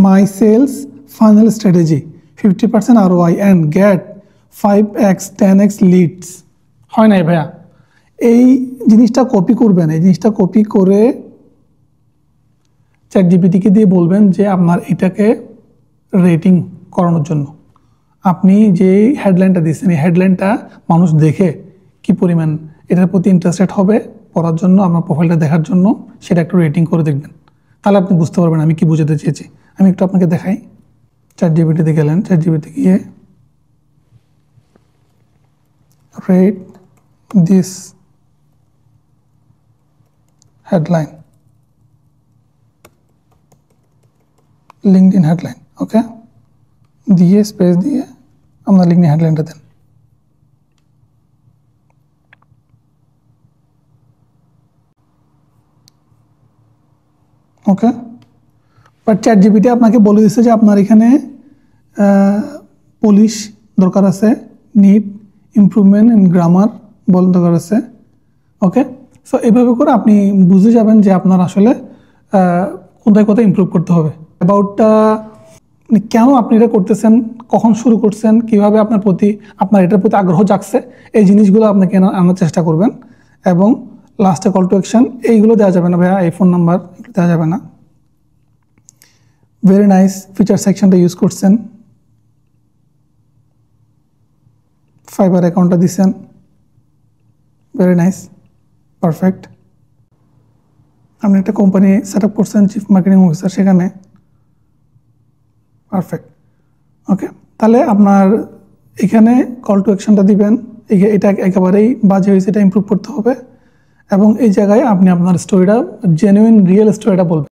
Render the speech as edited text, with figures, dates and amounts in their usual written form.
My sales funnel strategy 50% ROI and get 5x 10x leads. হয় নাই ভাইয়া? এই জিনিসটা কপি করবেন, এই জিনিসটা কপি করে চ্যাটজিপিটিকে দিয়ে বলবেন যে আপনার এটাকে রেটিং করানোর জন্য। আপনি যে হেডলাইনটা দিচ্ছেন এই হেডলাইনটা মানুষ দেখে কি পরিমাণ এটার প্রতি ইন্টারেস্টেড হবে পড়ার জন্য, আমার প্রোফাইলটা দেখার জন্য, সেটা একটু রেটিং করে দেখবেন। তাহলে আপনি বুঝতে পারবেন আমি কি বোঝাতে চেয়েছি। আমি একটু আপনাকে দেখাই। চ্যাটজিপিটিতে গেলেন, চ্যাটজিপিটি গিয়ে rate this headline, LinkedIn headline, okay, দিয়ে স্পেস দিয়ে আপনার লিঙ্কডইন হেডলাইনটা দেন। ওকে, বাট চ্যাটজিপিটি আপনাকে বলে দিচ্ছে যে আপনার এখানে পলিশ দরকার আছে, নিড ইমপ্রুভমেন্ট ইন গ্রামার বল দরকার আছে। ওকে, সো এইভাবে করে আপনি বুঝে যাবেন যে আপনার আসলে কোথায় কোথায় ইমপ্রুভ করতে হবে। অ্যাবাউটটা কেন আপনি এটা করতেছেন, কখন শুরু করছেন, কিভাবে আপনার এটার প্রতি আগ্রহ জাগছে, এই জিনিসগুলো আপনাকে আনার চেষ্টা করবেন। এবং লাস্টে কল টু অ্যাকশন এইগুলো দেওয়া যাবে না ভাইয়া, এই ফোন নাম্বার এগুলো দেওয়া যাবে না। ভেরি নাইস, ফিচার সেকশনটা ইউজ করছেন, ফাইবার অ্যাকাউন্টটা দিচ্ছেন, ভেরি নাইস, পারফেক্ট। আপনি একটা কোম্পানি সেট আপ করছেন, চিফ মার্কেটিং অফিসার সেখানে, পারফেক্ট। ওকে, তাহলে আপনার এখানে কল টু অ্যাকশনটা দিবেন, এটা একেবারেই বাজে হয়েছে, এটা ইমপ্রুভ করতে হবে। এবং এই জায়গায় আপনি আপনার স্টোরিটা, জেনুইন রিয়েল স্টোরিটা বলবেন।